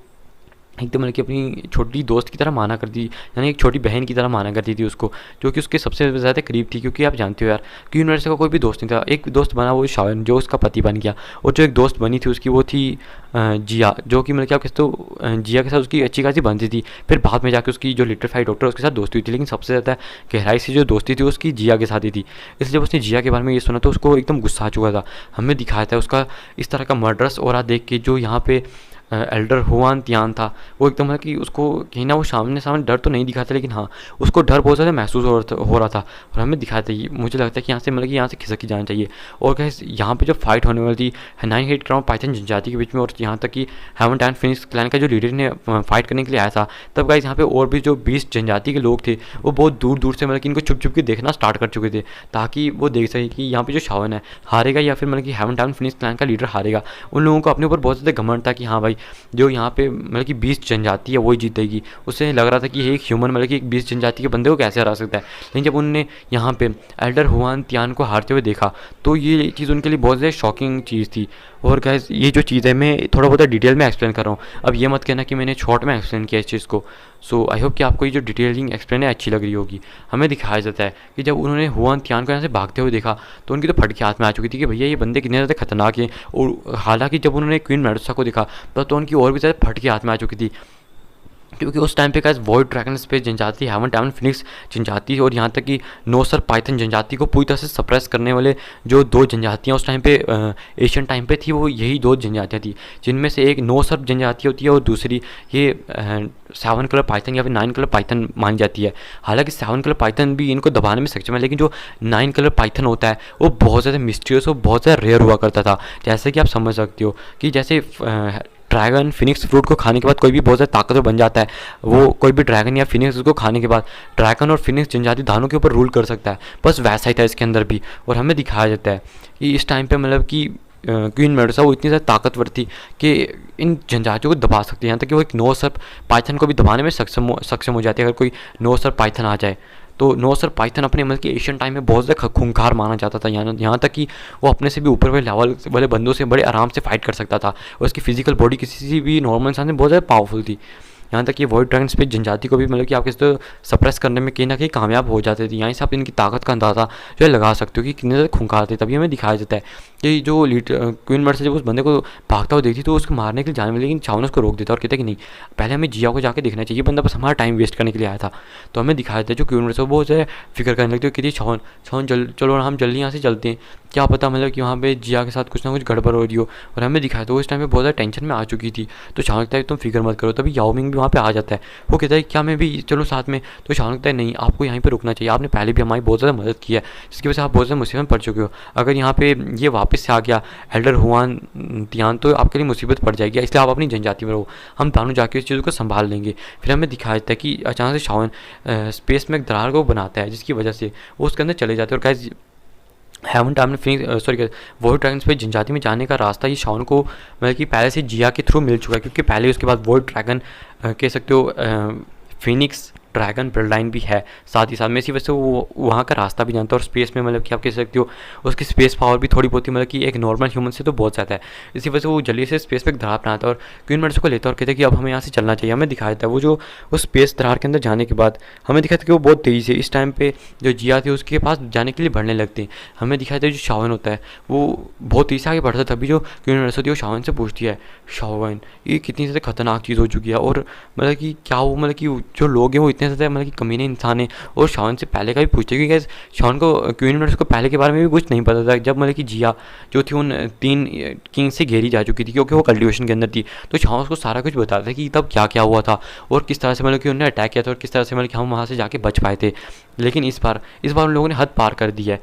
एकदम मतलब कि अपनी छोटी दोस्त की तरह माना करती, यानी एक छोटी बहन की तरह माना करती थी उसको, जो कि उसके सबसे ज़्यादा करीब थी। क्योंकि आप जानते हो यार कि यूनिवर्स का कोई भी दोस्त नहीं था। एक दोस्त बना वो शावन, जो उसका पति बन गया, और जो एक दोस्त बनी थी उसकी वो थी जिया, जो कि मतलब कि आप कहते हो जिया के साथ उसकी अच्छी खासी बनती थी। फिर बाद में जाके उसकी जो लिटरफाई डॉक्टर उसके साथ दोस्ती हुई थी, लेकिन सबसे ज़्यादा गहराई से जो दोस्ती थी उसकी जिया के साथ ही थी। इसलिए जब उसने जिया के बारे में ये सुना तो उसको एकदम गुस्सा आ चुका था। हमें दिखाया था उसका इस तरह का मर्डरस ऑरा देख के, जो यहाँ पे एल्डर हुआन तियान था, वो एकदम है कि उसको कहीं ना वो सामने सामने डर तो नहीं दिखाता, लेकिन हाँ उसको डर बहुत ज़्यादा महसूस हो रहा था। और हमें दिखाया था ये, मुझे लगता है कि यहाँ से मतलब कि यहाँ से खिसक के जाना चाहिए। और कैसे यहाँ पे जो फाइट होने वाली थी 9 क्राउन पाइथन जनजाति के बीच में, और यहाँ तक कि हेवन एंड फिनिक्स क्लैन का जो लीडर ने फाइट करने के लिए आया था, तब गाइस यहाँ पे और भी जो 20 जनजाति के लोग थे वो बहुत दूर दूर से मतलब कि इनको छुप छुप के देखना स्टार्ट कर चुके थे, ताकि वो देख सके कि यहाँ पे जो शावन है हारेगा या फिर मतलब कि हेवन एंड फिनिक्स क्लैन का लीडर हारेगा। उन लोगों को अपने ऊपर बहुत ज़्यादा घमंड था कि हाँ भाई जो यहाँ पे मतलब कि 20 जनजाति है वही जीतेगी। उससे लग रहा था कि एक ह्यूमन मतलब कि एक 20 जनजाति के बंदे को कैसे हरा सकता है। लेकिन जब उनने यहाँ पे एल्डर हुआन तियान को हारते हुए देखा तो ये चीज़ उनके लिए बहुत ज़्यादा शॉकिंग चीज़ थी। और गैस ये जो चीज़ है मैं थोड़ा बहुत डिटेल में एक्सप्लेन कर रहा हूँ, अब ये मत कहना कि मैंने शॉर्ट में एक्सप्लेन किया इस चीज़ को। सो आई होप कि आपको ये जो डिटेलिंग एक्सप्लेन है अच्छी लग रही होगी। हमें दिखाया जाता है कि जब उन्होंने हुआन तियान को यहाँ से भागते हुए देखा तो उनकी तो फटके हाथ में आ चुकी थी कि भैया ये बंदे कितने ज़्यादा खतरनाक हैं। और हालांकि जब उन्होंने क्वीन मेडुसा को देखा तो उनकी और भी ज़्यादा फटके हाथ में आ चुकी थी, क्योंकि उस टाइम पे का वॉइड ड्रैगन स्पेस जनजाति, हेवन टाउन फिनिक्स जनजाति और यहाँ तक कि नोसर पाइथन जनजाति को पूरी तरह से सप्रेस करने वाले जो 2 जनजातियाँ उस टाइम पे एशियन टाइम पे थी, वो यही 2 जनजातियाँ थी, जिनमें से एक नोसर जनजाति होती है और दूसरी ये 7 कलर पाइथन या फिर 9 कलर पाइथन मानी जाती है। हालांकि 7 कलर पाइथन भी इनको दबाने में सक्षम है, लेकिन जो 9 कलर पाइथन होता है वो बहुत ज़्यादा मिस्टीरियस और बहुत ज़्यादा रेयर हुआ करता था। जैसे कि आप समझ सकते हो कि जैसे ड्रैगन फिनिक्स फ्रूट को खाने के बाद कोई भी बहुत ज़्यादा ताकतवर बन जाता है, वो कोई भी ड्रैगन या फिनिक्स उसको खाने के बाद ड्रैगन और फिनिक्स जनजाति दानों के ऊपर रूल कर सकता है, बस वैसा ही था इसके अंदर भी। और हमें दिखाया जाता है कि इस टाइम पे मतलब कि क्वीन मेडुसा वो इतनी ज़्यादा ताकतवर थी कि इन जनजातियों को दबा सकती है, यहाँ तक कि वो एक 9 सर पाइथन को भी दबाने में सक्षम हो जाती है अगर कोई 9 सर पाइथन आ जाए। तो नोसर पाइथन अपने मतलब कि एशियन टाइम में बहुत ज़्यादा खूंखार माना जाता था, यहाँ तक कि वो अपने से भी ऊपर वाले लेवल वाले बंदों से बड़े आराम से फाइट कर सकता था, और उसकी फिजिकल बॉडी किसी से भी नॉर्मल इंसान से बहुत ज़्यादा पावरफुल थी। यहाँ तक कि वॉइड ड्रैगन स्पेस जनजाति को भी मतलब कि आप किसी तो सप्रेस करने में कहीं ना कहीं कामयाब हो जाते थे। यहाँ से आप इनकी ताकत का अंदाज़ा जो है लगा सकते हो कि कितने ज़्यादा खूंखार थे। तभी हमें दिखाया जाता है कि जो क्वीन मेडुसा जब उस बंदे को भागता हुआ देखती तो उसको मारने के लिए जाने में, लेकिन चावन उसको रोक देता और कहता कि नहीं, पहले हमें जिया को जाके देखना चाहिए, बंदा बस हमारा टाइम वेस्ट करने के लिए आया था। तो हमें दिखाया जाता है जो क्वीन मेडुसा बहुत ज़्यादा फिक्र करने लगती है कि छावन छावन चलो हम जल्दी यहाँ से चलते हैं, क्या पता मतलब कि वहाँ पे जिया के साथ कुछ ना कुछ गड़बड़ हो रही हो। और हमें दिखाया तो उस टाइम पे बहुत ज़्यादा टेंशन में आ चुकी थी। तो छावन कहता है तुम फिक्र मत करो। तभी याओ मिंग भी वहाँ पे आ जाता है, वो कहता है क्या मैं भी चलो साथ में। तो छावन कहता है नहीं, आपको यहीं पे रुकना चाहिए, आपने पहले भी हमारी बहुत ज़्यादा मदद की है, जिसकी वजह से आप बहुत ज़्यादा मुसीबत में पड़ चुके हो। अगर यहाँ पे ये वापस से आ गया एल्डर हुआन तियान तो आपके लिए मुसीबत पड़ जाएगी, इसलिए आप अपनी जनजाति में रहो, हम दोनों जाके इस चीज़ को संभाल लेंगे। फिर हमें दिखाया जाता है कि अचानक से छावन स्पेस में एक दरार को बनाता है, जिसकी वजह से वो उसके अंदर चले जाते हैं। और गाइस हेवन टाइम में Phoenix sorry void dragon space जनजाति में जाने का रास्ता ये शावन को मतलब कि पहले से जिया के थ्रू मिल चुका है, क्योंकि पहले उसके बाद वॉइड ड्रैगन कह सकते हो फिनिक्स ड्रैगन ब्लड लाइन भी है साथ ही साथ में, इसी वजह से वो वहाँ का रास्ता भी जानता है। और स्पेस में मतलब कि आप कह सकते हो उसकी स्पेस पावर भी थोड़ी बहुत ही मतलब कि एक नॉर्मल ह्यूमन से तो बहुत ज़्यादा है। इसी वजह से वो जल्दी से स्पेस पे एक दरार बनाता है और क्वीन मेडुसा को लेता है और कहता है कि अब हमें यहाँ से चलना चाहिए। हमें दिखाया जाता है वो जो उस स्पेस दरार के अंदर जाने के बाद हमें दिखाया था कि वो बहुत तेज़ी से इस टाइम पे जो जिया थी उसके पास जाने के लिए बढ़ने लगते हैं। हमें दिखाया था जो शावन होता है वो बहुत तेज़ी से आगे बढ़ता है, तभी जो क्वीन मेडुसा थी वो शावन से पूछती है शावन ये कितनी ज़्यादा खतरनाक चीज़ हो चुकी है, और मतलब कि क्या वो मतलब कि जो लोग हैं वो इतने ज़्यादा मतलब कि कमीने इंसान है। और शावन से पहले का भी पूछते क्योंकि शावन को क्वीन मेडुसा को पहले के बारे में भी कुछ नहीं पता था, जब मतलब कि जिया जो थी उन 3 किंग से घेरी जा चुकी थी क्योंकि वो कल्टिवेशन के अंदर थी। तो शावन उसको सारा कुछ बताता था कि तब क्या क्या हुआ था और किस तरह से मतलब कि उन्होंने अटैक किया था और किस तरह से मतलब कि हम वहाँ से जाके बच पाए थे। लेकिन इस बार उन लोगों ने हद पार कर दी है,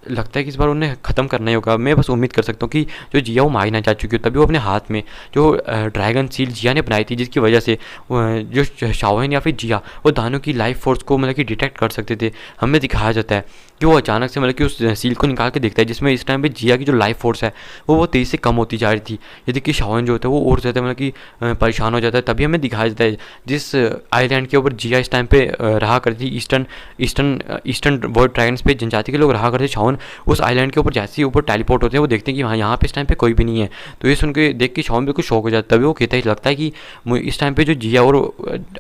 लगता है कि इस बार उन्हें ख़त्म करना ही होगा। मैं बस उम्मीद कर सकता हूँ कि जो जिया वो मारी ना जा चुकी हो, तभी वो अपने हाथ में जो ड्रैगन सील जिया ने बनाई थी, जिसकी वजह से जो शावन या फिर जिया वो दानों की लाइफ फोर्स को मतलब कि डिटेक्ट कर सकते थे। हमें दिखाया जाता है कि वो अचानक से मतलब कि उस सील को निकाल के देखता है, जिसमें इस टाइम पे जिया की जो लाइफ फोर्स है वो बहुत तेज़ी से कम होती जा रही थी। ये देखिए शाओन जो होता है वो और ज़्यादा मतलब कि परेशान हो जाता है। तभी हमें दिखाया जाता है जिस आइलैंड के ऊपर जिया इस टाइम पे रहा करती थी, ईस्टर्न वर्ल्ड ड्रैगन्स पे जनजाति के लोग रहा करते। शाओन उस आइलैंड के ऊपर जैसे ही ऊपर टेलीपोर्ट होते हैं वो देखते हैं कि हाँ यहाँ पे इस टाइम पे कोई भी नहीं है। तो ये सुन के देख के शाओन बिल्कुल शॉक हो जाता है। तभी वो कहता है, लगता है कि इस टाइम पे जो जिया और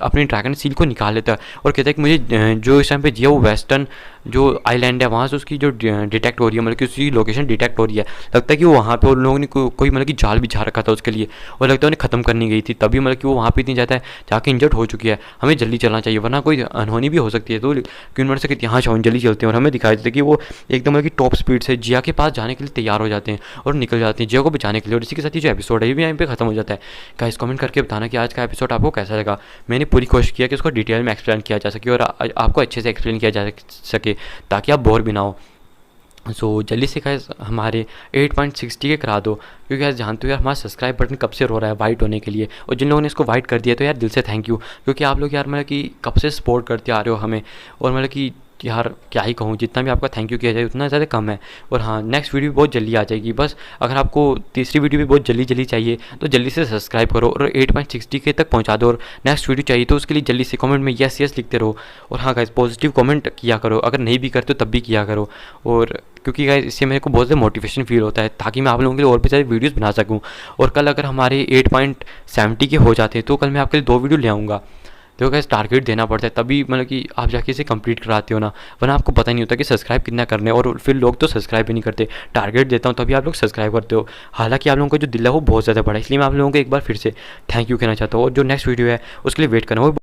अपनी ड्रैगन सील को निकाल लेता है और कहता है कि मुझे जो इस टाइम पे जिया वो वेस्टर्न जो आइलैंड है वहाँ से उसकी जो डिटेक्ट हो रही है, मतलब कि उसकी लोकेशन डिटेक्ट हो रही है। लगता है कि वो वहाँ पे उन लोगों ने कोई मतलब कि जाल बिछा रखा था उसके लिए, और लगता है उन्हें ख़त्म करनी गई थी। तभी मतलब कि वो वहाँ पे इतनी जाता है जाके इंजर्ड हो चुकी है। हमें जल्दी चलना चाहिए वरना कोई अनहोनी भी हो सकती है। तो क्वीन मर्ड से कहती है हाँ शाओन जल्दी चलते हैं। और हमें दिखाई देता है कि वो एकदम मतलब कि टॉप स्पीड से जिया के पास जाने के लिए तैयार हो जाते हैं और निकल जाते हैं जिया को बचाने के लिए। और इसी के साथ ही जो एपिसोड है ये भी यहाँ पे खत्म हो जाता है। गाइस कमेंट करके बताना कि आज का एपिसोड आपको कैसा लगा। मैंने पूरी कोशिश किया कि उसको डिटेल में एक्सप्लेन किया जा सके और आपको अच्छे से एक्सप्लेन किया जा सके ताकि आप बोर भी ना हो। सो जल्दी से गाइस हमारे 8.60 के करा दो, क्योंकि यार जानते हो यार हमारा सब्सक्राइब बटन कब से रो रहा है वाइट होने के लिए। और जिन लोगों ने इसको वाइट कर दिया तो यार दिल से थैंक यू, क्योंकि आप लोग यार मतलब कि कब से सपोर्ट करते आ रहे हो हमें। और मतलब कि यार क्या ही कहूँ, जितना भी आपका थैंक यू किया जाए उतना ज़्यादा कम है। और हाँ नेक्स्ट वीडियो भी बहुत जल्दी आ जाएगी। बस अगर आपको तीसरी वीडियो भी बहुत जल्दी चाहिए तो जल्दी से सब्सक्राइब करो और 8.60 के तक पहुंचा दो। और नेक्स्ट वीडियो चाहिए तो उसके लिए जल्दी से कमेंट में यस यस लिखते रहो। और हाँ गाइस पॉजिटिव कमेंट किया करो, अगर नहीं भी करते तो तब भी किया करो। और क्योंकि गाइस इससे मेरे को बहुत ज़्यादा मोटिवेशन फील होता है ताकि मैं आप लोगों के लिए और भी ज़्यादा वीडियोज़ बना सकूँ। और कल अगर हमारे 8.70 के हो जाते हैं तो कल मैं आपके लिए 2 वीडियो ले आऊँगा। देखो गाइस टारगेट देना पड़ता है तभी मतलब कि आप जाके इसे कंप्लीट कराते हो ना, वरना आपको पता नहीं होता कि सब्सक्राइब कितना करना है। और फिर लोग तो सब्सक्राइब भी नहीं करते। टारगेट देता हूँ तभी आप लोग सब्सक्राइब करते हो। हालांकि आप लोगों का जो दिल है वो बहुत ज़्यादा बड़ा है, इसलिए मैं आप लोगों को एक बार फिर से थैंक यू कहना चाहता हूँ। और जो नेक्स्ट वीडियो है उसके लिए वेट करना वो